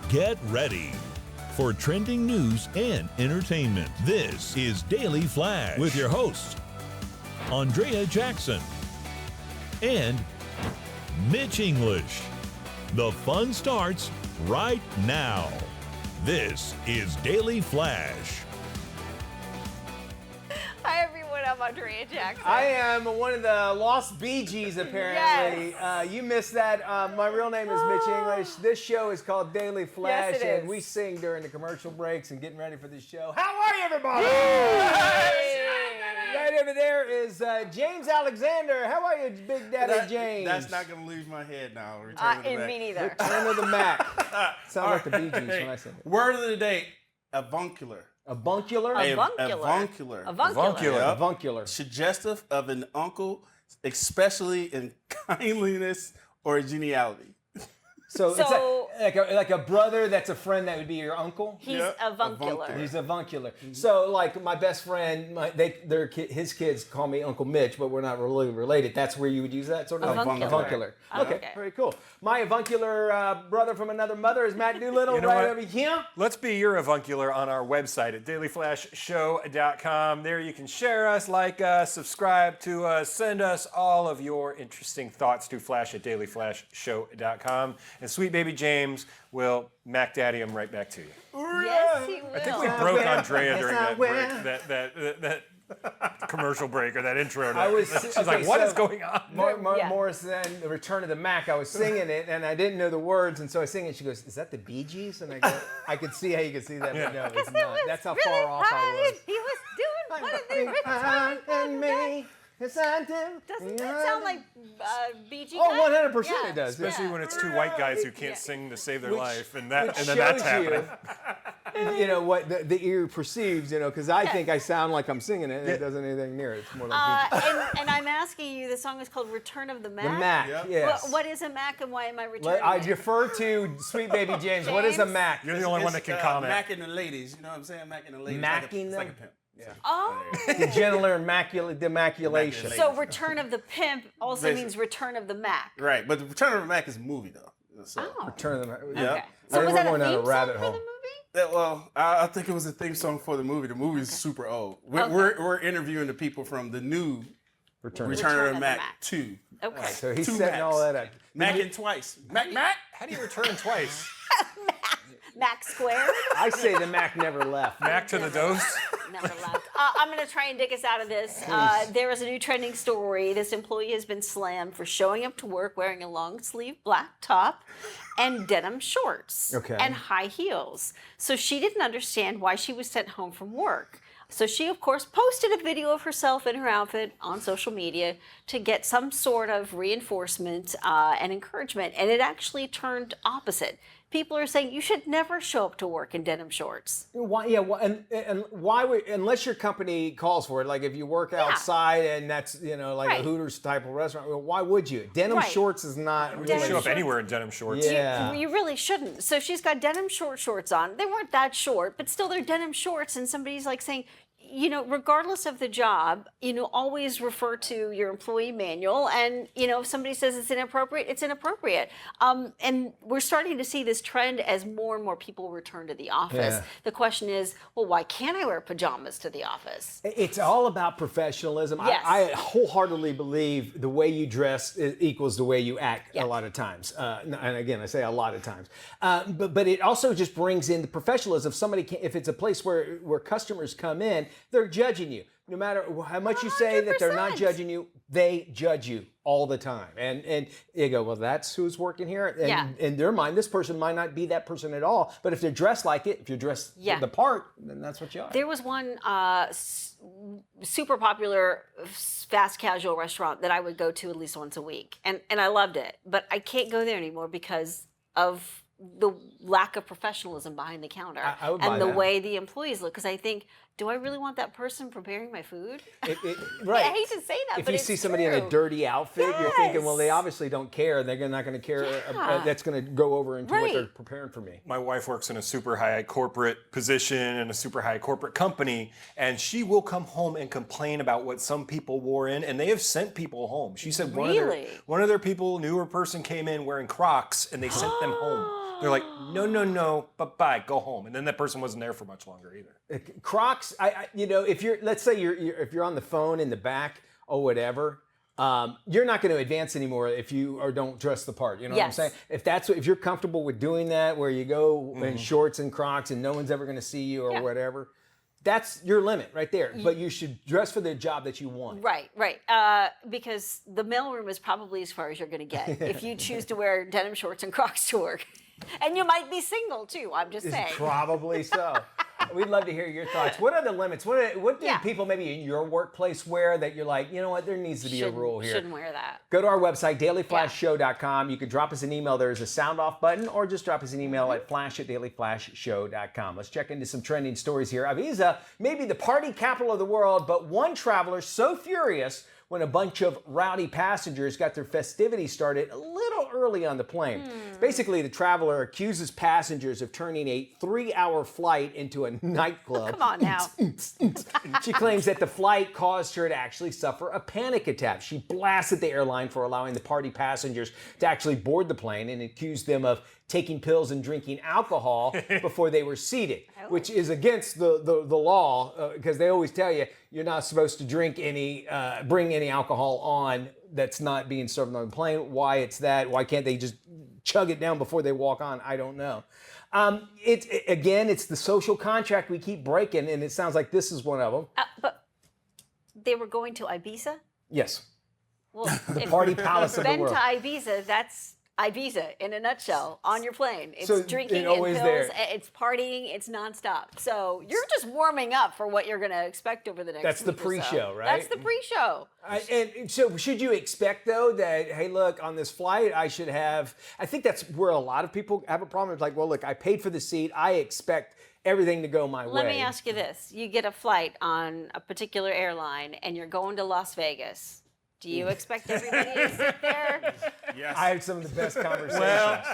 Get ready for trending news and entertainment. This is Daily Flash with your hosts, Andrea Jackson and Mitch English. The fun starts right now. This is Daily Flash. Hi everyone, I'm Andrea Jackson. I am one of the lost Bee Gees, apparently. Yes. You missed that. My real name is Mitch English. This show is called Daily Flash, Yes, it is. and we sing during the commercial breaks and getting ready for the show. How are you, everybody? Right over there is James Alexander. How are you, Big Daddy James? That's not going to lose my head now. Return of the Mac. Me neither. Return of the Mac. Sounds like the Bee Gees when I say it. Word of the day, avuncular. Avuncular? Avuncular. Avuncular. Yep. Avuncular. Suggestive of an uncle, especially in kindliness or geniality. So it's like a brother that's a friend that would be your uncle? He's Yep. avuncular. He's avuncular. So, like my best friend, his kids call me Uncle Mitch, but we're not really related. That's where you would use that sort of Avuncular. avuncular. Okay, Okay. very cool. My avuncular brother from another mother is Matt Doolittle, You know right what? over here. Let's be your avuncular on our website at dailyflashshow.com. There you can share us, like us, subscribe to us, send us all of your interesting thoughts to flash at dailyflashshow.com. And sweet baby James will Mac Daddy them right back to you. Yes, he will. I think we broke Andrea during that break, that commercial break or that intro. She's like, what is going on? Mark Morrison, The Return of the Mac. I was singing it and I didn't know the words, and so I was singing it. She goes, "Is that the Bee Gees?" And I go, "I could see how you could see that, but no, it's not. That's how really far off I was." He was doing one of the return And me. Yes, I do. Doesn't that sound like Bee Gees? Oh, 100% Yeah. it does. Especially when it's two white guys who can't sing to save their life, and then Which that's shows happening. you know, what the ear perceives, because I think I sound like I'm singing it, and it doesn't anything near it. It's more like Bee Gees. and I'm asking you, the song is called Return of the Mac? The Mac, Yep. yes. What is a Mac and why am I returning I it? defer to sweet baby James. What is a James? Mac? You're the only one that can comment. Mac and the ladies. You know what I'm saying? Mac and the ladies. Macking it's like a them? pimp. Yeah. Oh. The gentler demaculation. So Return of the Pimp also Basically. means Return of the Mac. Right, but the Return of the Mac is a movie, though. So, Oh. Turn them. Yeah. Okay. So I was think that we're a going down a theme song rabbit for hole. the movie? well, I think it was a theme song for the movie. The movie is super old. We're interviewing the people from the new Return of the Mac 2. Okay. So he's Two setting all Macs. that up. Macking twice. Mac. How do you return twice? Mac squared? I say the Mac never left. Back to the dose? Never left. I'm going to try and dig us out of this. There is a new trending story. This employee has been slammed for showing up to work wearing a long sleeve black top and denim shorts and high heels. So she didn't understand why she was sent home from work. So she, of course, posted a video of herself in her outfit on social media to get some sort of reinforcement and encouragement. And it actually turned opposite. People are saying you should never show up to work in denim shorts. Why? Yeah, and why would, unless your company calls for it, like if you work outside and that's like Right. a Hooters type of restaurant, well, why would you? Denim Right. shorts is not You really. can show up anywhere in denim shorts. Yeah. You really shouldn't. So she's got denim shorts on. They weren't that short, but still they're denim shorts. And somebody's like saying, regardless of the job, always refer to your employee manual. And, if somebody says it's inappropriate, it's inappropriate. And we're starting to see this trend as more and more people return to the office. Yeah. The question is, well, why can't I wear pajamas to the office? It's all about professionalism. Yes. I wholeheartely believe the way you dress equals the way you act Yeah. a lot of times. And again, I say a lot of times. But it also just brings in the professionalism. If it's a place where customers come in, they're judging you. No matter how much you say that they're not 100%. judging you, they judge you all the time. And you go, well, that's who's working here. And Yeah. in their mind, this person might not be that person at all. But if they're dressed like it, if you're dressed the part, then that's what you are. There was one super popular fast casual restaurant that I would go to at least once a week. And I loved it. But I can't go there anymore because of the lack of professionalism behind the counter I would buy and the that. way the employees look. Because I think do I really want that person preparing my food? Right. I hate to say that, if but you it's see somebody in a true. dirty outfit, you're thinking, well, they Yes. obviously don't care. They're not going to care. Yeah. That's going to go over into what Right. they're preparing for me. My wife works in a super high corporate position in a super high corporate company, and she will come home and complain about what some people wore in, and they have sent people home. She said Really? one of their people, newer person, came in wearing Crocs, and they sent them home. They're like, no, bye, go home. And then that person wasn't there for much longer either. Crocs, if you're, let's say if you're on the phone in the back or whatever, you're not going to advance anymore if you don't dress the part. You know what I'm Yes. saying? If you're comfortable with doing that, where you go in shorts and Crocs and no one's ever going to see you or Yeah. whatever, that's your limit right there. But you should dress for the job that you want. Right. Because the mailroom is probably as far as you're going to get if you choose to wear denim shorts and Crocs to work. And you might be single too, I'm just saying. Probably so. We'd love to hear your thoughts. What are the limits? What do Yeah. people maybe in your workplace wear that you're like, you know what, there needs to be a rule here? Shouldn't wear that. Go to our website, dailyflashshow.com. You can drop us an email. There's a sound off button, or just drop us an email at flash@dailyflashshow.com. Let's check into some trending stories here. Ibiza may be the party capital of the world, but one traveler so furious when a bunch of rowdy passengers got their festivities started a little early on the plane. Basically, the traveler accuses passengers of turning a 3-hour flight into a nightclub. Come on now. She claims that the flight caused her to actually suffer a panic attack. She blasted the airline for allowing the party passengers to actually board the plane and accused them of taking pills and drinking alcohol before they were seated, which is against the law, because they always tell you you're not supposed to bring any alcohol on that's not being served on the plane. Why it's that? Why can't they just chug it down before they walk on? I don't know. It's the social contract we keep breaking, and it sounds like this is one of them. But they were going to Ibiza? Yes. Well, The party palace of the been world. to Ibiza, that's Ibiza in a nutshell, on your plane. It's So drinking it's and always pills, there. it's partying, it's nonstop. So you're just warming up for what you're going to expect over the next That's the week or so. pre-show, right? That's the pre-show. And so should you expect, though, that, hey, look, on this flight, I think that's where a lot of people have a problem. It's like, well, look, I paid for the seat. I expect everything to go my way. Let me ask you this. You get a flight on a particular airline and you're going to Las Vegas. Do you expect everybody to sit there? Yes. I had some of the best conversations.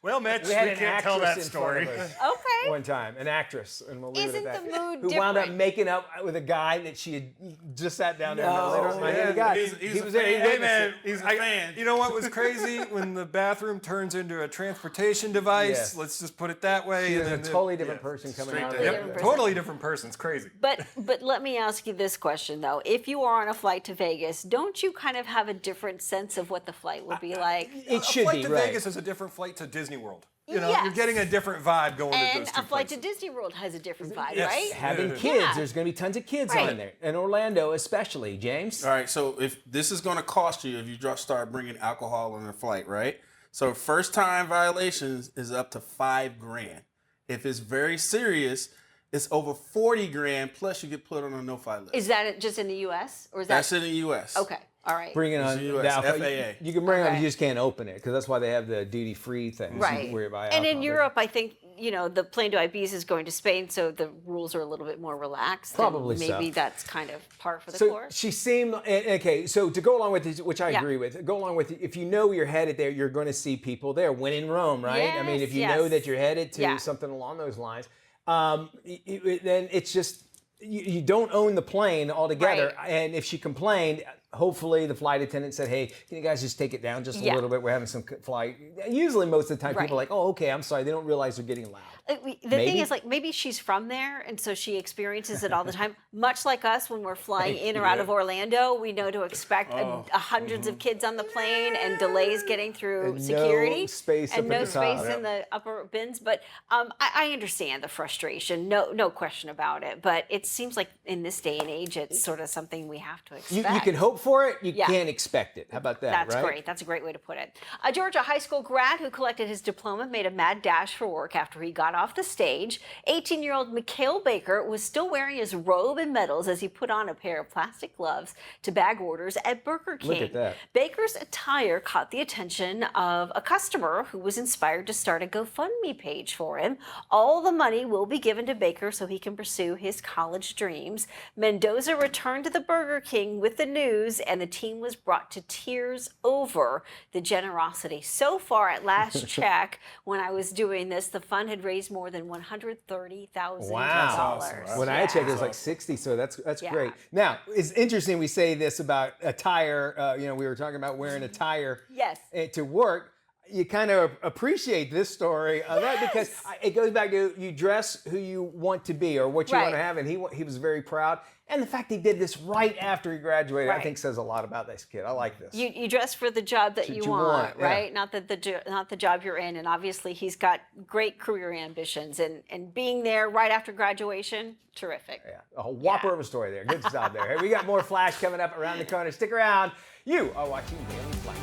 Well, Mitch, We had an can't tell that actress in front story. of us Okay. one time, an actress, and we'll leave Isn't it at the that. mood Who wound up different? making up with a guy that she had just sat down there and later on, man. the guy. He's He a was there. He fan. witnessed man, it. He's a fan. You know what was crazy? When the bathroom turns into a transportation device, Yeah. let's just put it that way. She and was a then totally different person coming Straight out of to- there. Different Yep, person. totally different person. It's crazy. But let me ask you this question though: if you are on a flight to Vegas, don't you kind of have a different sense of what the flight would be like? It should a flight be, to right. Vegas is a different flight to Disney World. You know, Yes. you're getting a different vibe going to And those two a flight places. to Disney World has a different vibe, Yes. right? Having kids, Yeah. there's going to be tons of kids Right. on there. In Orlando, especially. James? All right, so if this is going to cost you if you start bringing alcohol on a flight, right? So first time violations is up to $5,000. If it's very serious, it's over $40,000 plus you get put on a no-fly list. Is that just in the U.S. or is that That's in the U.S. okay? All right. Bring it on the US, the alcohol. FAA. You can bring it, Okay. you just can't open it because that's why they have the duty-free thing. So you Right. can worry about And in alcohol. Europe, I think, the plane to Ibiza is going to Spain, so the rules are a little bit more relaxed. and Probably so. maybe that's kind of par for the So course. she seemed okay. So to go along with this, which I Yeah. agree with, go along with if you know you're headed there, you're going to see people there. When in Rome, right? I mean, if you know Yes, that you're headed to yeah. something along those lines, then it's just you don't own the plane altogether. Right. And if she complained, hopefully the flight attendant said, "Hey, can you guys just take it down just a Yeah. little bit? We're having some flight." Usually, most of the time, Right. people are like, "Oh, okay, I'm sorry." They don't realize they're getting loud. The thing Maybe. is, like, maybe she's from there, and so she experiences it all the time. Much like us, when we're flying in or out of Orlando, we know to expect hundreds of kids on the plane and delays getting through And security. no space and up no at the top. space in the upper bins. But I understand the frustration, no question about it. But it seems like in this day and age, it's sort of something we have to You expect. can hope hope for it, you Yeah. can't expect it. How about that, That's right? great. That's a great way to put it. A Georgia high school grad who collected his diploma made a mad dash for work after he got off the stage. 18-year-old Mikhail Baker was still wearing his robe and medals as he put on a pair of plastic gloves to bag orders at Burger King. Look at that. Baker's attire caught the attention of a customer who was inspired to start a GoFundMe page for him. All the money will be given to Baker so he can pursue his college dreams. Mendoza returned to the Burger King with the news, and the team was brought to tears over the generosity. So far, at last check, when I was doing this, the fund had raised more than $130,000. Wow. Awesome. When I checked, it was like 60, so that's Yeah. great. Now, it's interesting we say this about attire. We were talking about wearing attire Yes. to work. You kind of appreciate this story of that because it goes back to you dress who you want to be or what you want to Right. have, and he was very proud. And the fact he did this right after he graduated, I Right. think says a lot about this kid. I like this. You dress for the job that you want, yeah. right? Not the job you're in. And obviously, he's got great career ambitions, and being there right after graduation, terrific. Yeah, a whole whopper of a story there. Good job there. Hey, we got more Flash coming up around the corner. Stick around. You are watching Daily Flash.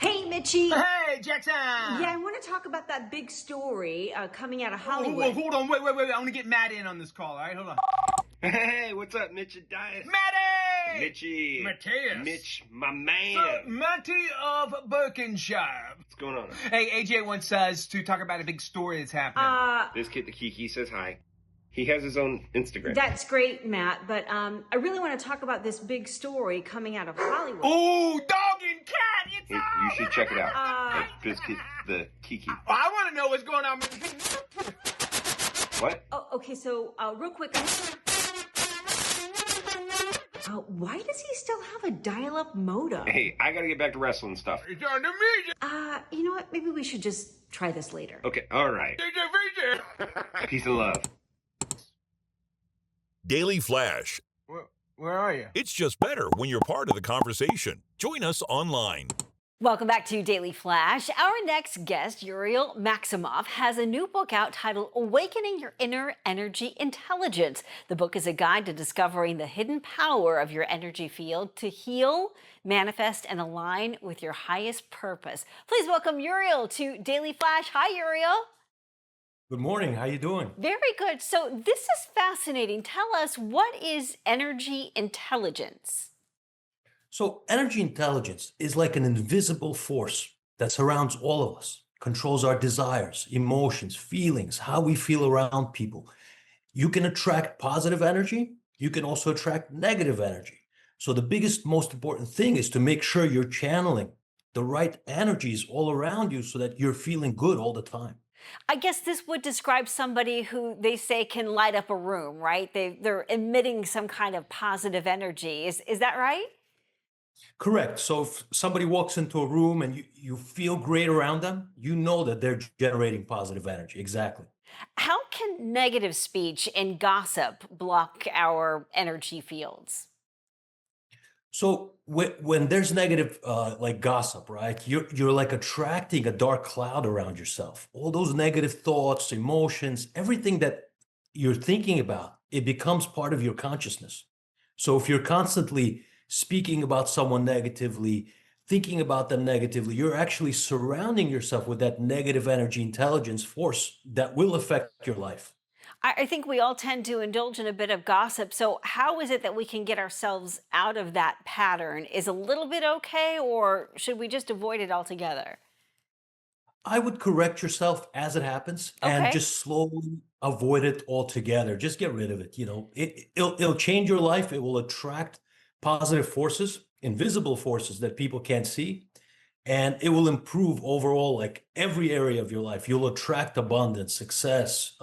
Hey, Mitchie. Hey, Jackson! Yeah, I want to talk about that big story coming out of Hold Hollywood. on, wait. I want to get Matt in on this call, all right? Hold on. Hey, what's up, Mitch and Dias? Matty! Mitchie. Mateus. Mitch, my man. Matty of Berkshire. What's going on? Hey, AJ wants us to talk about a big story that's happening. This kid, the Kiki, says hi. He has his own Instagram. That's great, Matt, but I really want to talk about this big story coming out of Hollywood. Oh, dog and cat! It's You should check it out. This kid, the Kiki. I want to know what's going on. What? Oh, okay, so real quick. Why does he still have a dial-up modem? Hey, I gotta get back to wrestling stuff. It's on the media. You know what? Maybe we should just try this later. Okay, all right. Peace and love. Daily Flash. Where are you? It's just better when you're part of the conversation. Join us online. Welcome back to Daily Flash. Our next guest, Uriel Maksumov, has a new book out titled Awakening Your Inner Energy Intelligence. The book is a guide to discovering the hidden power of your energy field to heal, manifest, and align with your highest purpose. Please welcome Uriel to Daily Flash. Hi, Uriel. Good morning. How you doing? Very good. So this is fascinating. Tell us, what is energy intelligence? So energy intelligence is like an invisible force that surrounds all of us, controls our desires, emotions, feelings, how we feel around people. You can attract positive energy. You can also attract negative energy. So the biggest, most important thing is to make sure you're channeling the right energies all around you so that you're feeling good all the time. I guess this would describe somebody who they say can light up a room, right? They're emitting some kind of positive energy. Is that right? Correct. So if somebody walks into a room and you feel great around them, you know that they're generating positive energy. Exactly. How can negative speech and gossip block our energy fields? So when there's negative, like gossip, right? You're like attracting a dark cloud around yourself. All those negative thoughts, emotions, everything that you're thinking about, it becomes part of your consciousness. So if you're constantly speaking about someone negatively, thinking about them negatively, you're actually surrounding yourself with that negative energy intelligence force that will affect your life. I think we all tend to indulge in a bit of gossip. So how is it that we can get ourselves out of that pattern? Is a little bit okay, or should we just avoid it altogether? I would correct yourself as it happens Okay. and just slowly avoid it altogether. Just get rid of it. You know, it'll change your life. It will attract positive forces, invisible forces that people can't see. And it will improve overall, like every area of your life. You'll attract abundance, success.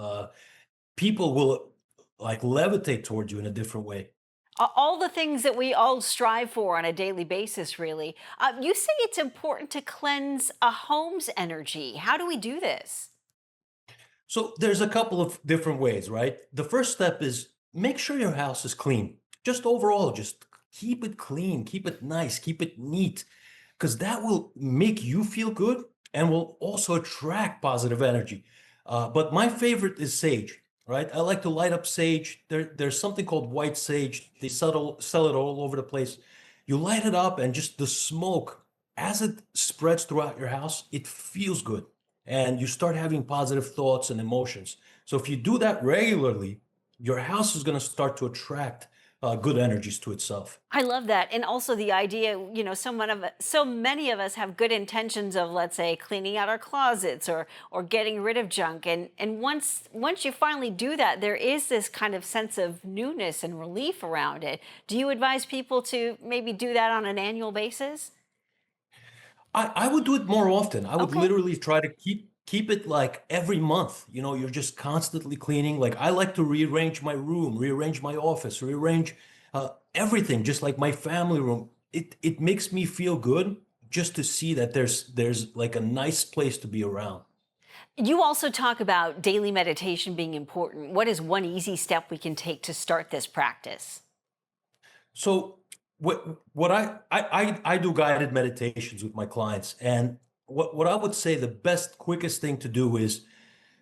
People will like levitate towards you in a different way. All the things that we all strive for on a daily basis, really. You say it's important to cleanse a home's energy. How do we do this? So there's a couple of different ways, right? The first step is make sure your house is clean. Just overall, just keep it clean, keep it nice, keep it neat, because that will make you feel good and will also attract positive energy. But my favorite is sage. right? I like to light up sage. There's something called white sage. They sell it all over the place. You light it up, and just the smoke, as it spreads throughout your house, it feels good. And you start having positive thoughts and emotions. So if you do that regularly, your house is going to start to attract good energies to itself. I love that. And also the idea, so many of us have good intentions of, let's say, cleaning out our closets or getting rid of junk. And once you finally do that, there is this kind of sense of newness and relief around it. Do you advise people to maybe do that on an annual basis? I would do it more often. I would Okay. literally try to keep it like every month. You're just constantly cleaning. Like, I like to rearrange my room, rearrange my office, rearrange everything, just like my family room. It makes me feel good just to see that there's like a nice place to be around. You also talk about daily meditation being important. What is one easy step we can take to start this practice? So what I do guided meditations with my clients, and what I would say the best, quickest thing to do is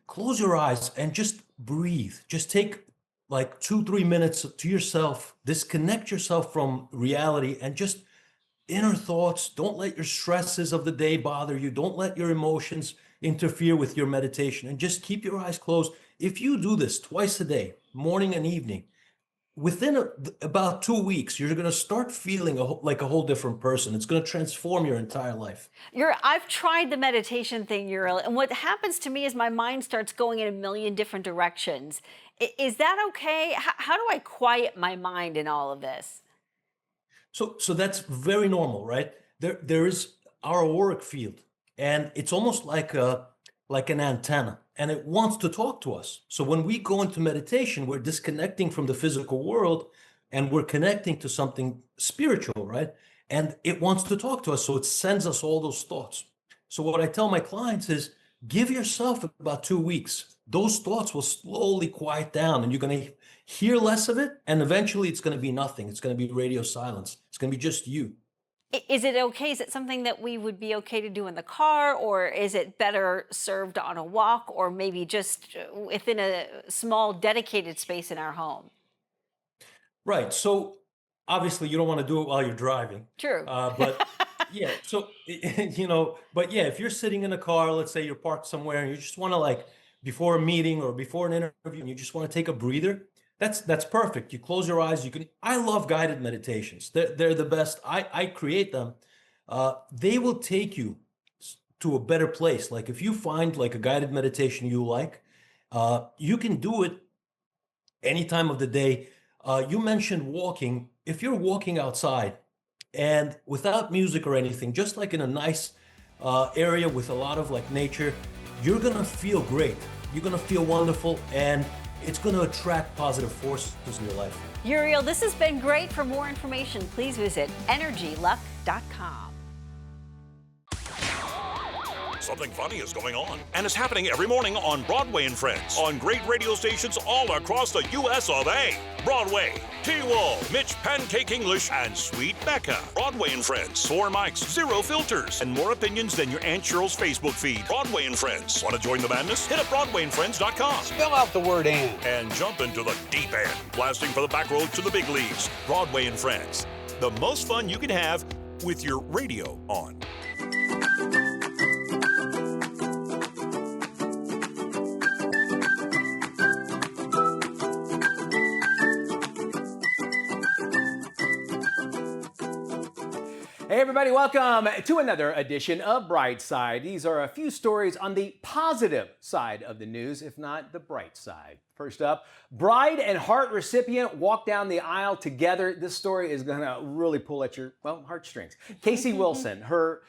close your eyes and just breathe. Just take like 2-3 minutes to yourself, disconnect yourself from reality and just inner thoughts. Don't let your stresses of the day bother you. Don't let your emotions interfere with your meditation, and just keep your eyes closed. If you do this twice a day, morning and evening, within about 2 weeks, you're going to start feeling like a whole different person. It's going to transform your entire life. I've tried the meditation thing, Uriel, and what happens to me is my mind starts going in a million different directions. Is that okay? How do I quiet my mind in all of this? So that's very normal, right? There is our auric field, and it's almost like an antenna, and it wants to talk to us. So when we go into meditation, we're disconnecting from the physical world, and we're connecting to something spiritual, right? And it wants to talk to us, so it sends us all those thoughts. So what I tell my clients is, give yourself about 2 weeks. Those thoughts will slowly quiet down, and you're going to hear less of it, and eventually it's going to be nothing. It's going to be radio silence. It's going to be just you. Is it okay? Is it something that we would be okay to do in the car, or is it better served on a walk, or maybe just within a small dedicated space in our home? Right. So obviously you don't want to do it while you're driving. True. But yeah, so, but yeah, if you're sitting in a car, let's say you're parked somewhere and you just want to, like, before a meeting or before an interview, and you just want to take a breather, that's perfect. You close your eyes. I love guided meditations. They're the best. I create them. They will take you to a better place. Like, if you find like a guided meditation you like, you can do it any time of the day. You mentioned walking. If you're walking outside and without music or anything, just like in a nice area with a lot of like nature, you're going to feel great. You're going to feel wonderful, and it's going to attract positive forces in your life. Uriel, this has been great. For more information, please visit energyluck.com. Something funny is going on, and it's happening every morning on Broadway and Friends on great radio stations all across the U.S. of A. Broadway, T-Wall, Mitch Pancake English, and Sweet Becca. Broadway and Friends, 4 mics, 0 filters, and more opinions than your Aunt Cheryl's Facebook feed. Broadway and Friends. Want to join the madness? Hit up BroadwayandFriends.com. Spell out the word and jump into the deep end, blasting for the back roads to the big leagues. Broadway and Friends. The most fun you can have with your radio on. Hey everybody, welcome to another edition of Brightside. These are a few stories on the positive side of the news, if not the bright side. First up, bride and heart recipient walk down the aisle together. This story is gonna really pull at your, heartstrings. Casey Wilson, who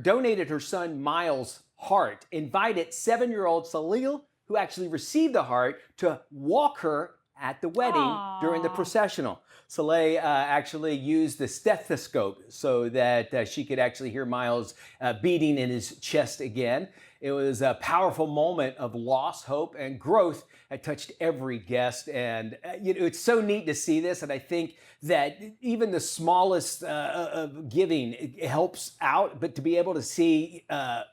donated her son Miles' heart, invited 7-year-old Salil, who actually received the heart, to walk her at the wedding during the processional. Soleil actually used the stethoscope so that she could actually hear Miles beating in his chest again. It was a powerful moment of loss, hope, and growth that touched every guest. And it's so neat to see this. And I think that even the smallest of giving it helps out, but to be able to see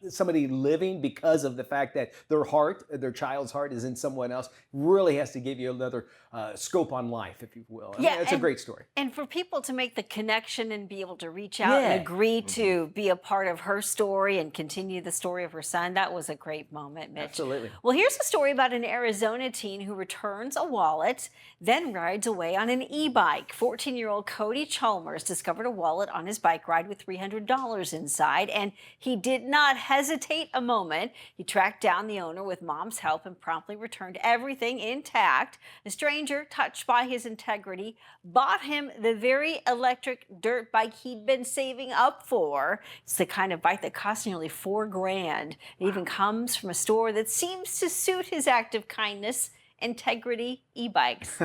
somebody living because of the fact that their child's heart is in someone else, really has to give you another scope on life, if you will. I mean, it's a great story. And for people to make the connection and be able to reach out and agree to be a part of her story and continue the story of her son, that was a great moment, Mitch. Absolutely. Well, here's a story about an Arizona teen who returns a wallet, then rides away on an e-bike. 14-year-old Cody Chalmers discovered a wallet on his bike ride with $300 inside, and he did not hesitate a moment. He tracked down the owner with mom's help and promptly returned everything intact. A stranger, touched by his integrity, bought him the very electric dirt bike he'd been saving up for. It's the kind of bike that costs nearly $4,000. It even comes from a store that seems to suit his act of kindness, Integrity e-bikes.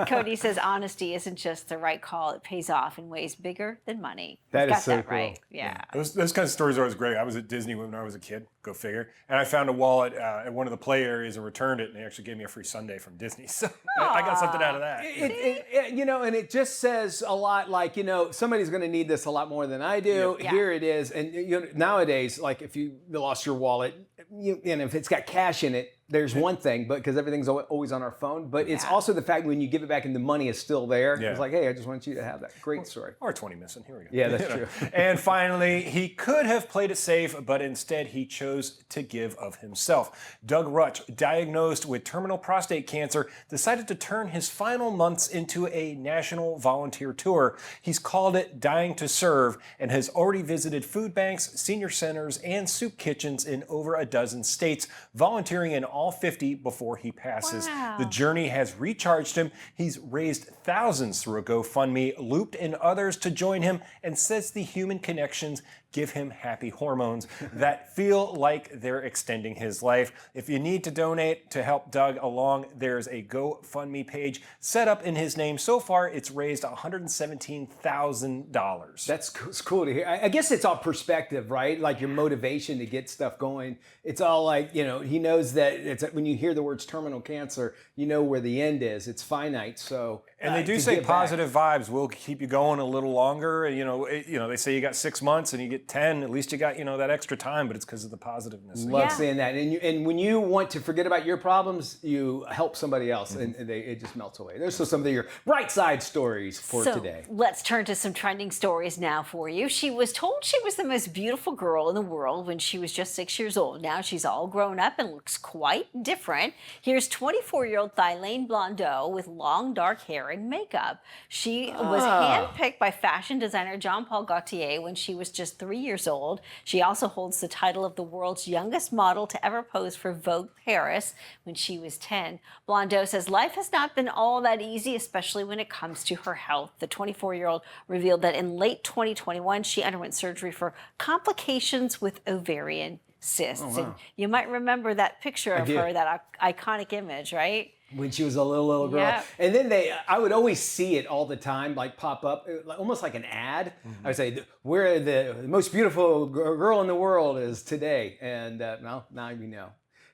Cody says honesty isn't just the right call, it pays off in ways bigger than money. That is so that cool. right. Yeah. Those kind of stories are always great. I was at Disney when I was a kid, go figure, and I found a wallet at one of the play areas and returned it, and they actually gave me a free sundae from Disney. So I got something out of that. And it just says a lot, like, somebody's going to need this a lot more than I do. Yeah. Here it is. And nowadays, like, if you lost your wallet, and if it's got cash in it, there's one thing, but because everything's always on our phone, but it's also the fact when you give it back and the money is still there. Yeah. It's like, hey, I just want you to have that. Great story. Or 20 missing. Here we go. Yeah, that's true. And finally, he could have played it safe, but instead he chose to give of himself. Doug Rutch, diagnosed with terminal prostate cancer, decided to turn his final months into a national volunteer tour. He's called it Dying to Serve and has already visited food banks, senior centers, and soup kitchens in over a dozen states, volunteering in all 50 before he passes. Wow. The journey has recharged him. He's raised thousands through a GoFundMe, looped in others to join him, and says the human connections give him happy hormones that feel like they're extending his life. If you need to donate to help Doug along, there's a GoFundMe page set up in his name. So far, it's raised $117,000. That's cool to hear. I guess it's all perspective, right? Like your motivation to get stuff going. It's all like, he knows that it's when you hear the words terminal cancer, you know where the end is. It's finite. So and they do say positive vibes will keep you going a little longer. They say you got 6 months and you get 10. At least you got that extra time, but it's because of the positiveness. Love saying that. And when you want to forget about your problems, you help somebody else, and it just melts away. There's some of your right side stories for today. Let's turn to some trending stories now for you. She was told she was the most beautiful girl in the world when she was just 6 years old. Now she's all grown up and looks quite different. Here's 24-year-old Thylane Blondeau with long dark hair and makeup. She was handpicked by fashion designer Jean-Paul Gaultier when she was just 3 years old. She also holds the title of the world's youngest model to ever pose for Vogue Paris when she was 10. Blondeau says life has not been all that easy, especially when it comes to her health. The 24-year-old revealed that in late 2021, she underwent surgery for complications with ovarian cysts. Oh, wow. And you might remember that picture of her, that iconic image, right? When she was a little girl. Yeah. And then I would always see it all the time, like pop up, almost like an ad. I would say, where the most beautiful girl in the world is today. And now we know.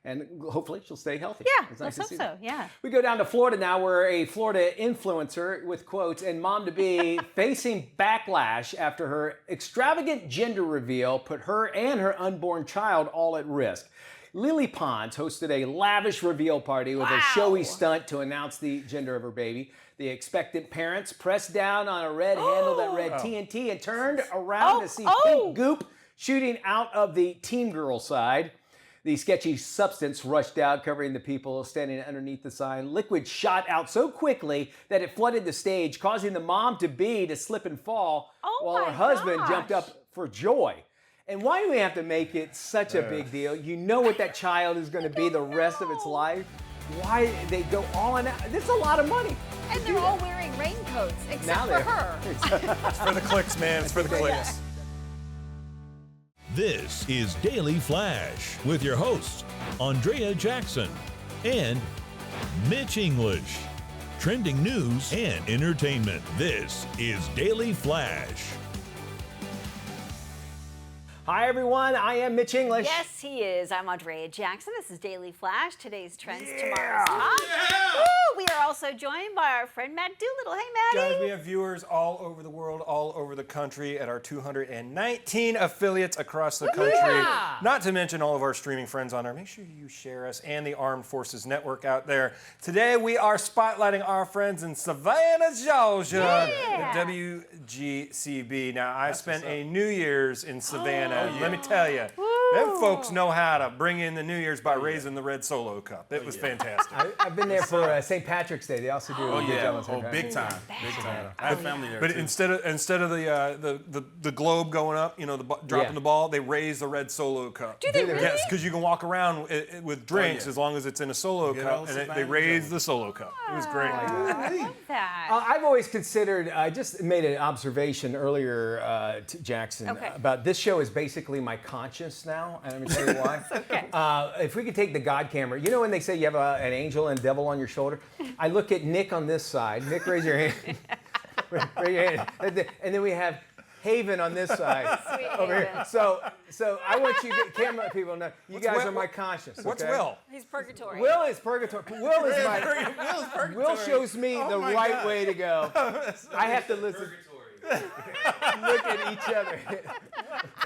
And hopefully she'll stay healthy. Yeah, it's nice let's to hope see so, yeah. We go down to Florida now, where a Florida influencer with quotes and mom-to-be facing backlash after her extravagant gender reveal put her and her unborn child all at risk. Lily Pons hosted a lavish reveal party with a showy stunt to announce the gender of her baby. The expectant parents pressed down on a red handle that read TNT and turned around to see pink goop shooting out of the teen girl side. The sketchy substance rushed out, covering the people standing underneath the sign. Liquid shot out so quickly that it flooded the stage, causing the mom-to-be to slip and fall while her husband jumped up for joy. And why do we have to make it such a big deal? You know what that child is going to be the rest of its life. Why they go all in? This is a lot of money. And they're all wearing raincoats, except for her. It's for the clicks, man. It's for the clicks. This is Daily Flash with your hosts, Andrea Jackson and Mitch English. trending news and entertainment. This is Daily Flash. Hi, everyone. I am Mitch English. Yes, he is. I'm Andrea Jackson. This is Daily Flash. Today's trends, tomorrow's top. Woo! We are also joined by our friend Matt Doolittle. Hey, Matty. Guys, we have viewers all over the world, all over the country at our 219 affiliates across the country. Yeah. Not to mention all of our streaming friends on there. Make sure you share us and the Armed Forces Network out there. Today, we are spotlighting our friends in Savannah, Georgia, the WGCB. Now, I spent a New Year's in Savannah. Let me tell you, them folks know how to bring in the New Year's by raising the red Solo Cup. It was fantastic. I've been there for St. Patrick's Day. They also do a good job on St. Patrick's Big time. Big time. I have family there But too. instead of the globe going up, dropping the ball, they raise the red Solo Cup. Do they really? Yes, because you can walk around with drinks as long as it's in a Solo Good cup, old and they Savannah raise Joe. the Solo Cup. It was great. I love that. I've always considered, I just made an observation earlier, to Jackson, about this show is basically my conscience now, and I'm going to tell you why. Okay. If we could take the God camera, you know when they say you have an angel and devil on your shoulder? I look at Nick on this side. Nick, raise your hand. Raise your hand. And then we have Haven on this side. Sweet Over here. Haven. So I want you camera people to know, you guys are my conscience. What's okay? Will? He's purgatory. Will is purgatory. Will is my. Will shows me the right way to go. I have to listen. Look at each other.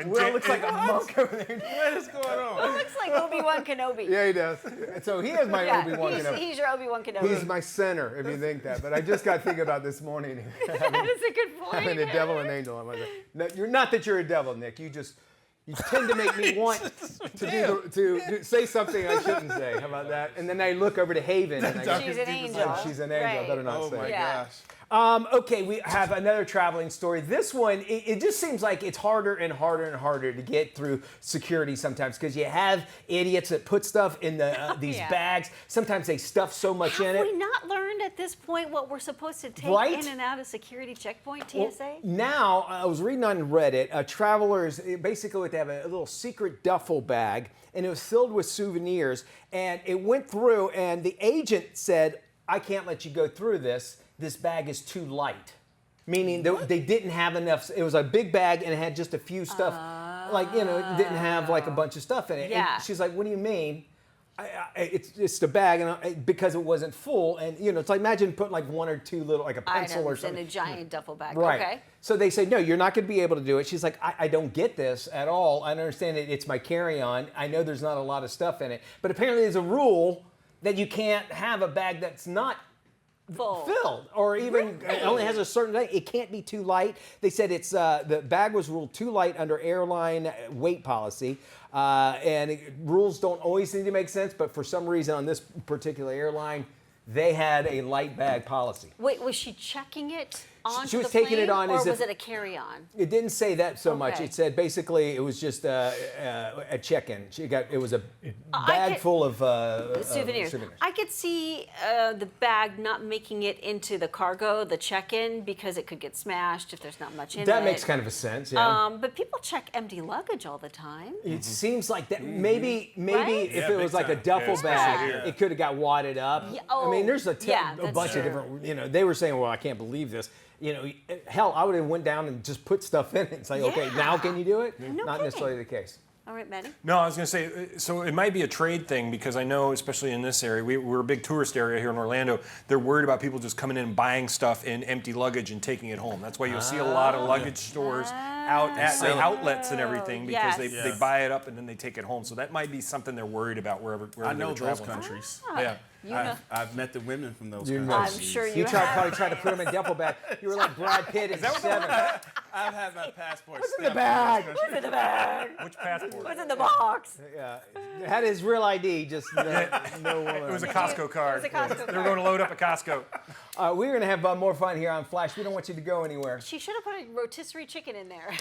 Will looks like a monk over there. What is going on? He looks like Obi-Wan Kenobi. Yeah, he does. So he is my Obi-Wan Kenobi. He's your Obi-Wan Kenobi. He's my center, if you think that. But I just got to think about this morning. That is a good point. Having a devil and angel. I'm like, no, you're not that you're a devil, Nick. You tend to make me want to say something I shouldn't say. How about that? And then I look over to Haven and I go, She's an angel. she's an angel. I better not Oh say. my Yeah. gosh. Okay, we have another traveling story. This one, it just seems like it's harder and harder and harder to get through security sometimes because you have idiots that put stuff in these bags. Sometimes they stuff so much in Have it. we not learned at this point what we're supposed to take Right? in and out of security checkpoint, TSA? Well, now, I was reading on Reddit, travelers basically they have a little secret duffel bag, and it was filled with souvenirs, and it went through, and the agent said, I can't let you go through this. This bag is too light. Meaning they didn't have enough. It was a big bag, and it had just a few stuff. It didn't have like a bunch of stuff in it. Yeah. And she's like, what do you mean? It's the bag, and because it wasn't full, and it's like imagine putting like one or two little like a pencil or Items something in a giant duffel bag. Right. Okay. So they say, no, you're not going to be able to do it. She's like, I don't get this at all. I don't understand it. It's my carry-on. I know there's not a lot of stuff in it, but apparently there's a rule that you can't have a bag that's not Full. filled, or even it only has a certain thing. It can't be too light. They said it's the bag was ruled too light under airline weight policy, and rules don't always need to make sense. But for some reason, on this particular airline, they had a light bag policy. Wait, was she checking it onto She was the taking plane, it on or as was if- it a carry-on? It didn't say that so much. Okay. It said basically it was just a check-in. It was a bag full of Souvenirs. I could see the bag not making it into the cargo, the check-in, because it could get smashed if there's not much in it. That makes kind of a sense, yeah. But people check empty luggage all the time. It seems like that. Maybe Right? if Yeah, it was big like a time. duffel Yeah, bag, especially here. it could have got wadded up. Yeah, I mean, there's a that's bunch of true. different. They were saying, "Well, I can't believe this." Hell, I would have went down and just put stuff in it. It's like, okay, now can you do it? No Not kidding. necessarily the case. All right, Maddie? No, I was going to say, so it might be a trade thing because I know, especially in this area, we're a big tourist area here in Orlando. They're worried about people just coming in and buying stuff in empty luggage and taking it home. That's why you'll see a lot of luggage stores out at the outlets and everything because Yes. they buy it up and then they take it home. So that might be something they're worried about wherever I know they're those traveling. countries. Yeah. You know. I've met the women from those You know. countries. I'm sure You you have. probably tried to put them in a duffel bag. You were like Brad Pitt in Seven. I've had my passport What's in the stamped bag? those What's in the bag? Which passport? What's in the box? Yeah, had his real ID, just no woman. It was a Costco card. It was a Costco They were going to load up a Costco. We're going to have more fun here on Flash. We don't want you to go anywhere. She should have put a rotisserie chicken in there.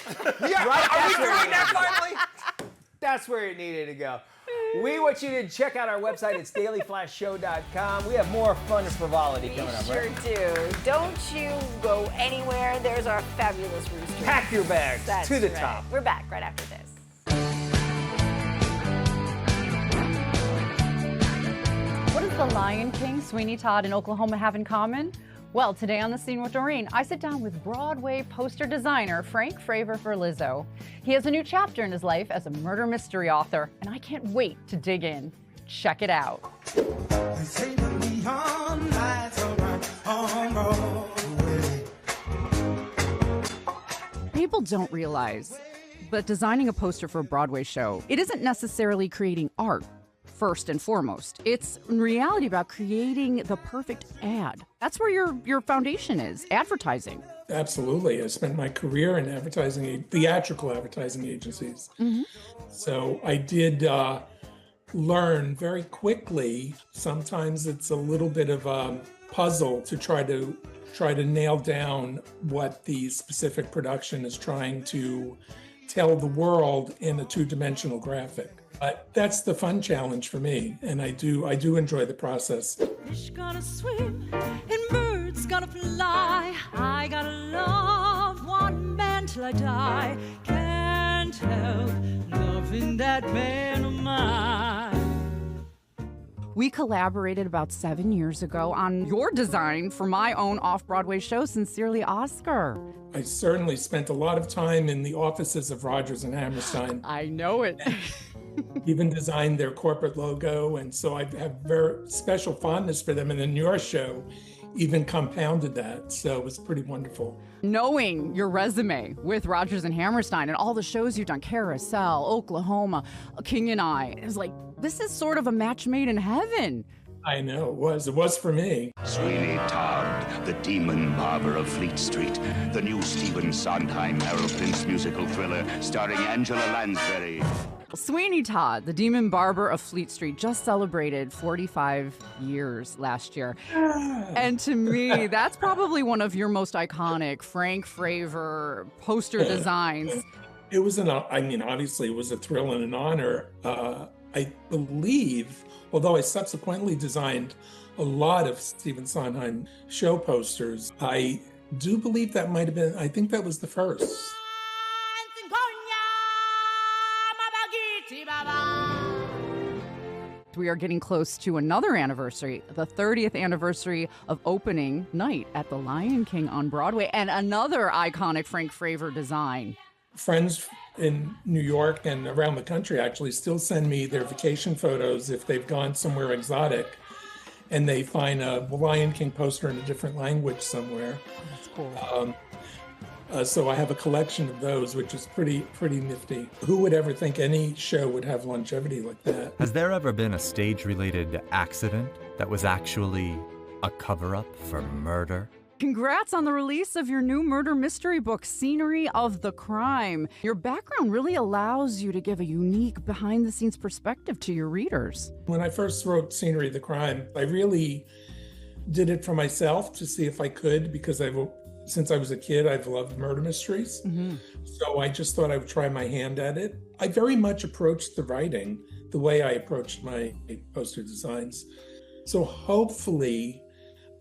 Yeah, right? Are we doing that finally? That's where it needed to go. We want you to check out our website. It's dailyflashshow.com. We have more fun and frivolity We coming up, sure right? do. Don't you go anywhere. There's our fabulous rooster. Pack your bags That's to the right. top. We're back right after this. What is the line Lion King, Sweeney Todd, and Oklahoma have in common? Well, today on The Scene with Doreen, I sit down with Broadway poster designer Frank Fravor for Lizzo. He has a new chapter in his life as a murder mystery author, and I can't wait to dig in. Check it out. People don't realize, but designing a poster for a Broadway show, it isn't necessarily creating art. First and foremost, it's in reality about creating the perfect ad. That's where your foundation is, advertising. Absolutely. I spent my career in advertising, theatrical advertising agencies. Mm-hmm. So I did learn very quickly. Sometimes it's a little bit of a puzzle to try to nail down what the specific production is trying to tell the world in a two-dimensional graphic. But that's the fun challenge for me, and I do enjoy the process. Fish gonna swim and birds gonna fly. I gotta love one man till I die. Can't help loving that man of mine. We collaborated about 7 years ago on your design for my own off-Broadway show, Sincerely Oscar. I certainly spent a lot of time in the offices of Rodgers and Hammerstein. I know it. Even designed their corporate logo, and so I have very special fondness for them. And then your show even compounded that, so it was pretty wonderful. Knowing your resume with Rodgers and Hammerstein and all the shows you've done, Carousel, Oklahoma, King and I, it was like, this is sort of a match made in heaven. I know, it was for me. Sweeney Todd, the demon barber of Fleet Street, the new Stephen Sondheim Harold Prince musical thriller starring Angela Lansbury. Sweeney Todd, the demon barber of Fleet Street, just celebrated 45 years last year. And to me, that's probably one of your most iconic Frank Fravor poster designs. It was obviously it was a thrill and an honor. I believe, although I subsequently designed a lot of Stephen Sondheim show posters, I do believe that might have been, I think that was the first. We are getting close to another anniversary, the 30th anniversary of opening night at the Lion King on Broadway, and another iconic Frank Fravor design. Friends in New York and around the country actually still send me their vacation photos if they've gone somewhere exotic and they find a Lion King poster in a different language somewhere. That's cool. So I have a collection of those, which is pretty nifty. Who would ever think any show would have longevity like that? Has there ever been a stage-related accident that was actually a cover-up for murder? Congrats on the release of your new murder mystery book, Scenery of the Crime. Your background really allows you to give a unique behind-the-scenes perspective to your readers. When I first wrote Scenery of the Crime, I really did it for myself to see if I could, because since I was a kid, I've loved murder mysteries. Mm-hmm. So I just thought I would try my hand at it. I very much approached the writing the way I approached my poster designs. So hopefully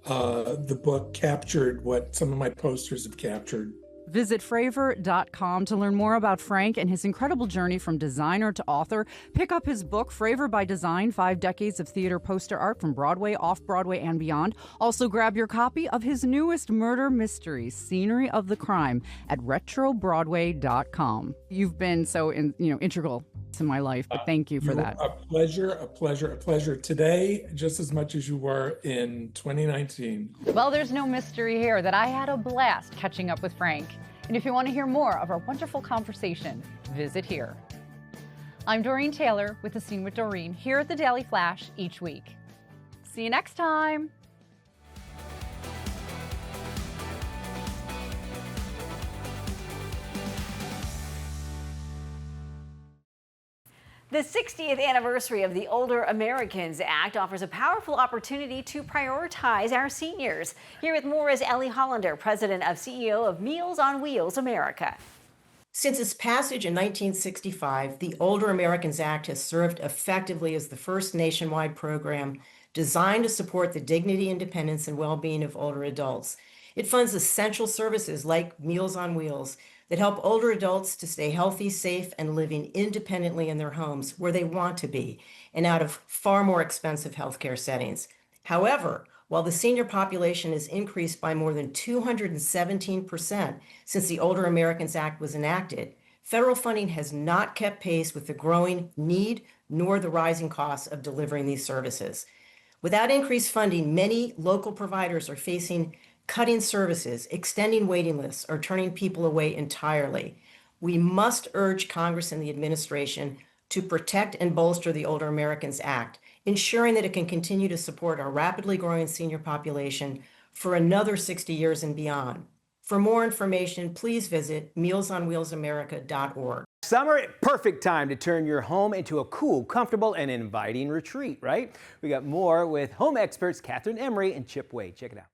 the book captured what some of my posters have captured. Visit Fravor.com to learn more about Frank and his incredible journey from designer to author. Pick up his book, Fravor by Design, 5 Decades of Theater Poster Art from Broadway, Off-Broadway, and Beyond. Also grab your copy of his newest murder mystery, Scenery of the Crime, at RetroBroadway.com. You've been so integral to my life, but thank you for that. A pleasure today, just as much as you were in 2019. Well, there's no mystery here that I had a blast catching up with Frank. And if you want to hear more of our wonderful conversation, visit here. I'm Doreen Taylor with The Scene with Doreen here at the Daily Flash each week. See you next time. The 60th anniversary of the Older Americans Act offers a powerful opportunity to prioritize our seniors. Here with more is Ellie Hollander, president and CEO of Meals on Wheels America. Since its passage in 1965, the Older Americans Act has served effectively as the first nationwide program designed to support the dignity, independence, and well-being of older adults. It funds essential services like Meals on Wheels that help older adults to stay healthy, safe, and living independently in their homes where they want to be and out of far more expensive healthcare settings. However, while the senior population has increased by more than 217% since the Older Americans Act was enacted, federal funding has not kept pace with the growing need nor the rising costs of delivering these services. Without increased funding, many local providers are facing cutting services, extending waiting lists, or turning people away entirely. We must urge Congress and the administration to protect and bolster the Older Americans Act, ensuring that it can continue to support our rapidly growing senior population for another 60 years and beyond. For more information, please visit mealsonwheelsamerica.org. Summer, perfect time to turn your home into a cool, comfortable, and inviting retreat, right? We got more with home experts Catherine Emery and Chip Wade. Check it out.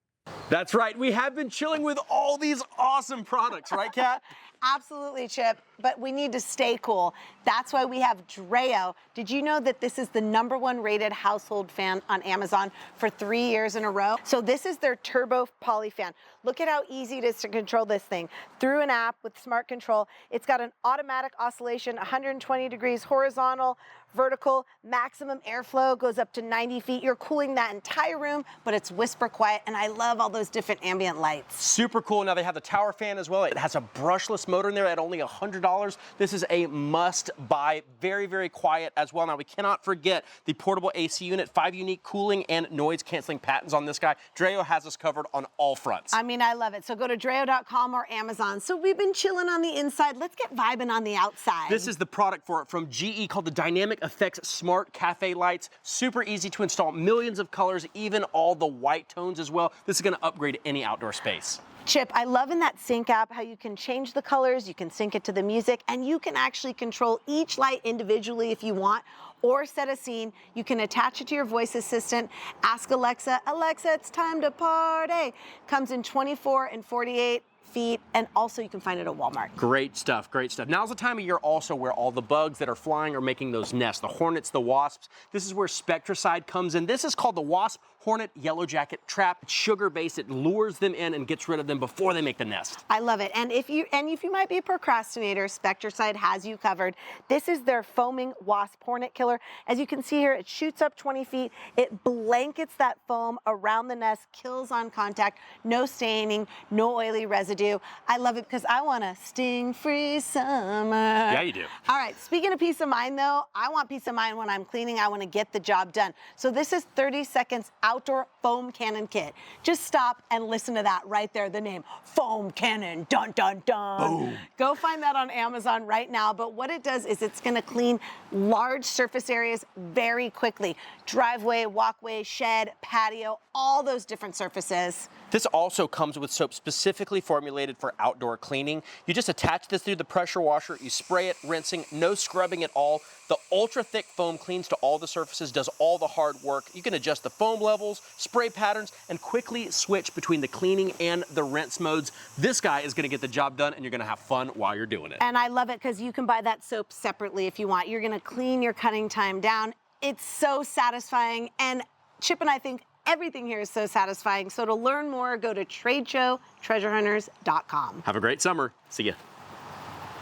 That's right. We have been chilling with all these awesome products, right, Kat? Absolutely, Chip, but we need to stay cool. That's why we have Dreo. Did you know that this is the #1 rated household fan on Amazon for 3 years in a row? So this is their turbo poly fan. Look at how easy it is to control this thing. Through an app with smart control, it's got an automatic oscillation, 120 degrees horizontal, vertical, maximum airflow goes up to 90 feet. You're cooling that entire room, but it's whisper quiet, and I love all those different ambient lights. Super cool. Now they have the tower fan as well. It has a brushless motor in there at only $100. This is a must buy. Very, very quiet as well. Now we cannot forget the portable AC unit, 5 unique cooling and noise canceling patents on this guy. Dreo has us covered on all fronts. I mean, I love it. So go to Dreo.com or Amazon. So we've been chilling on the inside. Let's get vibing on the outside. This is the product for it from GE called the Dynamic Effects Smart Cafe Lights. Super easy to install, millions of colors, even all the white tones as well. This is going to upgrade any outdoor space. Chip, I love in that sync app how you can change the colors, you can sync it to the music, and you can actually control each light individually if you want, or set a scene. You can attach it to your voice assistant, ask Alexa, Alexa, it's time to party. Comes in 24 and 48 feet, and also you can find it at Walmart. Great stuff, great stuff. Now's the time of year also where all the bugs that are flying are making those nests, the hornets, the wasps. This is where Spectracide comes in. This is called the Wasp Hornet Yellow Jacket Trap. It's sugar-based. It lures them in and gets rid of them before they make the nest. I love it. And if you might be a procrastinator, Spectracide has you covered. This is their foaming wasp hornet killer. As you can see here, it shoots up 20 feet. It blankets that foam around the nest, kills on contact, no staining, no oily residue. I love it because I want a sting-free summer. Yeah, you do. All right, speaking of peace of mind though, I want peace of mind when I'm cleaning. I want to get the job done. So this is 30 seconds outdoor foam cannon kit. Just stop and listen to that right there, the name, foam cannon, dun, dun, dun. Boom. Go find that on Amazon right now. But what it does is it's gonna clean large surface areas very quickly. Driveway, walkway, shed, patio, all those different surfaces. This also comes with soap specifically formulated for outdoor cleaning. You just attach this through the pressure washer, you spray it, rinsing, no scrubbing at all. The ultra thick foam cleans to all the surfaces, does all the hard work. You can adjust the foam levels, spray patterns, and quickly switch between the cleaning and the rinse modes. This guy is gonna get the job done and you're gonna have fun while you're doing it. And I love it because you can buy that soap separately if you want. You're gonna clean your cutting time down. It's so satisfying, and Chip and I think everything here is so satisfying. So to learn more, go to tradeshowtreasurehunters.com. Have a great summer. See ya.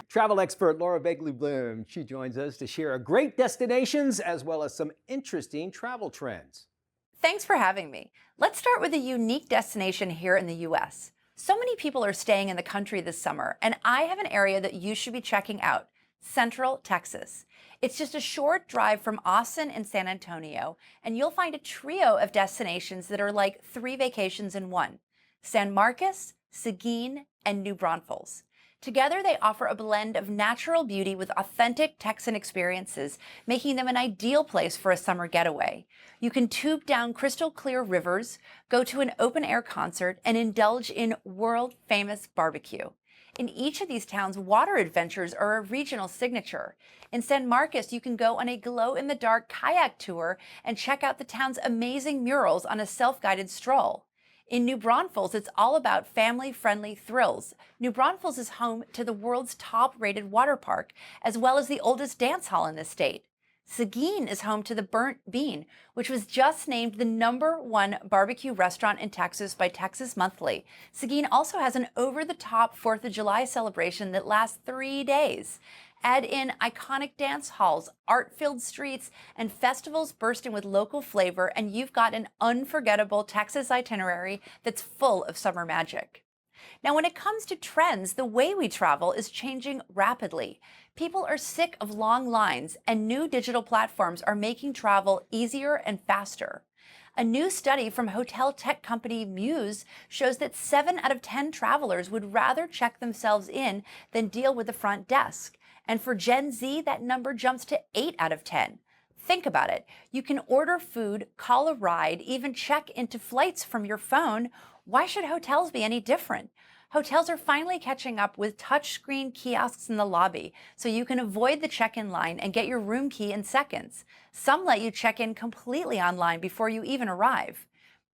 Travel expert Laura Begley-Bloom. She joins us to share great destinations as well as some interesting travel trends. Thanks for having me. Let's start with a unique destination here in the U.S. So many people are staying in the country this summer, and I have an area that you should be checking out, Central Texas. It's just a short drive from Austin and San Antonio, and you'll find a trio of destinations that are like 3 vacations in one: San Marcos, Seguin, and New Braunfels. Together, they offer a blend of natural beauty with authentic Texan experiences, making them an ideal place for a summer getaway. You can tube down crystal clear rivers, go to an open-air concert, and indulge in world-famous barbecue. In each of these towns, water adventures are a regional signature. In San Marcos, you can go on a glow-in-the-dark kayak tour and check out the town's amazing murals on a self-guided stroll. In New Braunfels, it's all about family-friendly thrills. New Braunfels is home to the world's top-rated water park, as well as the oldest dance hall in the state. Seguin is home to the Burnt Bean, which was just named the #1 barbecue restaurant in Texas by Texas Monthly. Seguin also has an over-the-top 4th of July celebration that lasts 3 days. Add in iconic dance halls, art-filled streets, and festivals bursting with local flavor, and you've got an unforgettable Texas itinerary that's full of summer magic. Now, when it comes to trends, the way we travel is changing rapidly. People are sick of long lines, and new digital platforms are making travel easier and faster. A new study from hotel tech company Muse shows that 7 out of 10 travelers would rather check themselves in than deal with the front desk. And for Gen Z, that number jumps to 8 out of 10. Think about it. You can order food, call a ride, even check into flights from your phone. Why should hotels be any different? Hotels are finally catching up with touchscreen kiosks in the lobby, so you can avoid the check-in line and get your room key in seconds. Some let you check in completely online before you even arrive.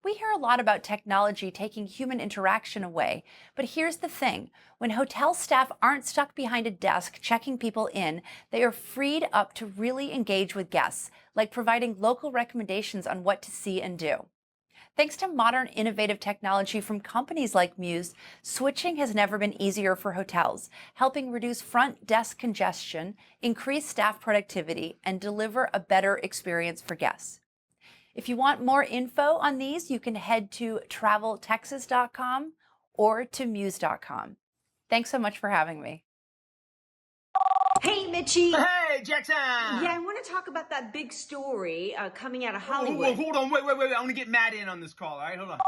We hear a lot about technology taking human interaction away, but here's the thing. When hotel staff aren't stuck behind a desk checking people in, they are freed up to really engage with guests, like providing local recommendations on what to see and do. Thanks to modern, innovative technology from companies like Muse, switching has never been easier for hotels, helping reduce front desk congestion, increase staff productivity, and deliver a better experience for guests. If you want more info on these, you can head to traveltexas.com or to muse.com. Thanks so much for having me. Hey, Mitchie. Hey, Jackson. Yeah, I want to talk about that big story coming out of Hollywood. Hold on, wait. I want to get Matt in on this call, all right? Hold on.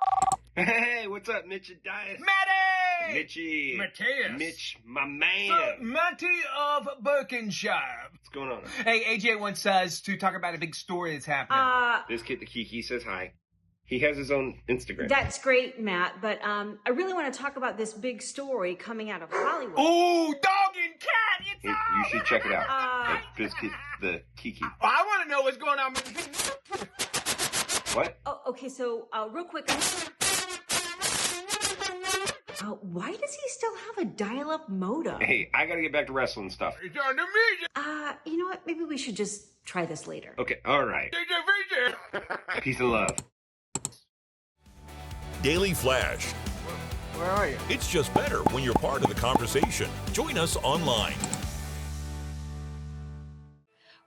Hey, what's up, Mitch and Dias? Matty! Mitchie. Mateus. Mitch, my man. Matty of Berkshire. What's going on? Hey, AJ wants us to talk about a big story that's happening. This kid, the Kiki, says hi. He has his own Instagram. That's great, Matt, but I really want to talk about this big story coming out of Hollywood. Oh, dog and cat! It's You should check it out. This kid, the Kiki. I want to know what's going on. What? Oh, okay, so real quick. Why does he still have a dial-up modem? Hey, I gotta get back to wrestling stuff. It's on the media. You know what? Maybe we should just try this later. Okay, all right. Peace and love. Daily Flash. Where are you? It's just better when you're part of the conversation. Join us online.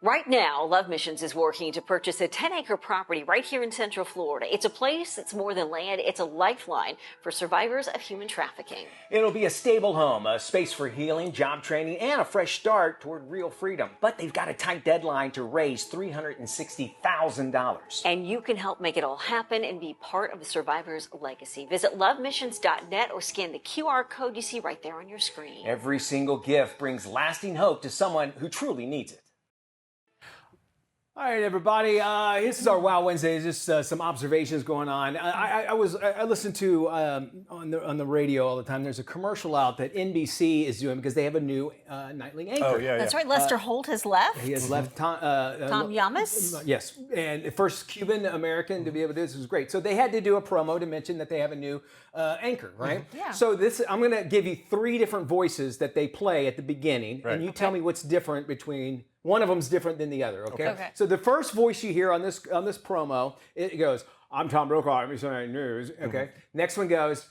Right now, Love Missions is working to purchase a 10-acre property right here in Central Florida. It's a place that's more than land. It's a lifeline for survivors of human trafficking. It'll be a stable home, a space for healing, job training, and a fresh start toward real freedom. But they've got a tight deadline to raise $360,000. And you can help make it all happen and be part of the survivor's legacy. Visit lovemissions.net or scan the QR code you see right there on your screen. Every single gift brings lasting hope to someone who truly needs it. All right, everybody. This is our Wow Wednesday. Just some observations going on. I listen to on the radio all the time. There's a commercial out that NBC is doing because they have a new nightly anchor. Oh yeah, That's right. Lester Holt has left. He has left. Tom Yamas. Yes, and first Cuban American to be able to do this was great. So they had to do a promo to mention that they have a new anchor, right? Yeah. So I'm going to give you 3 different voices that they play at the beginning, and you tell me what's different between. One of them's different than the other, okay? So the first voice you hear on this promo, it goes, "I'm Tom Brokaw, ABC News." Okay. Next one goes,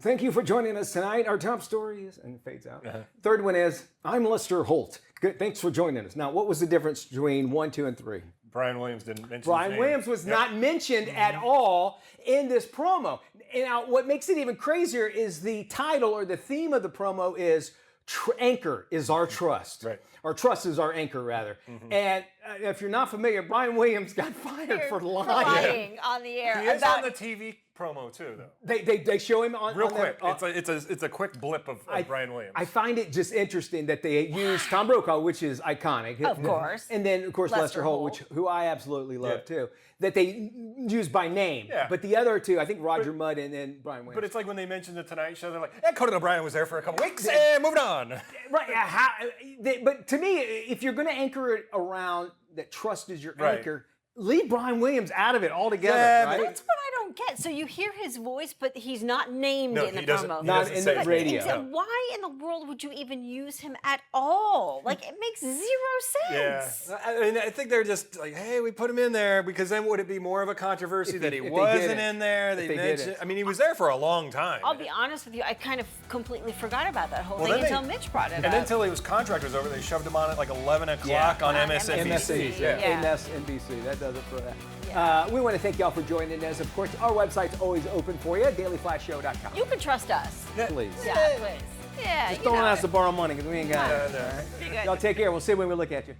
"Thank you for joining us tonight. Our top stories," and it fades out. Third one is, "I'm Lester Holt. Good, thanks for joining us." Now, what was the difference between 1, 2, and 3? Brian Williams didn't mention Brian Williams was not mentioned at all in this promo. And now, what makes it even crazier is the title or the theme of the promo is "Anchor is our trust." Right. Our trust is our anchor, rather. And if you're not familiar, Brian Williams got fired for lying. On the air. He is on the TV promo too, though. They show him on real on quick. their, It's a quick blip of Brian Williams. I find it just interesting that they use Tom Brokaw, which is iconic, Of course. and then of course Lester Holt, who I absolutely love too. That they use by name, but the other two, I think Roger Mudd and then Brian Williams. But it's like when they mentioned the Tonight Show, they're like, "Yeah, Conan O'Brien was there for a couple weeks, and moving on." Right. But to me, if you're going to anchor it around that trust is your anchor, leave Brian Williams out of it altogether. Yeah, right? That's what I don't don't get. So you hear his voice, but he's not named No, in the he doesn't- promo. he Not doesn't in say the his radio. name. No. Why in the world would you even use him at all? Like, it makes 0 sense. Yeah, I think they're just like, hey, we put him in there because then would it be more of a controversy that he wasn't in there? They mentioned, I mean, he was there for a long time. I'll be honest with you, I kind of completely forgot about that whole Well, thing then until Mitch brought it up. And then until his contract was over, they shoved him on at like 11 o'clock on MSNBC. MSNBC. That does it for that. We want to thank y'all for joining us. Of course, our website's always open for you, dailyflashshow.com. You can trust us. Please. Yeah, please. Yeah, Just don't want us to borrow money because we ain't got it. Be good. Y'all take care. We'll see when we look at you.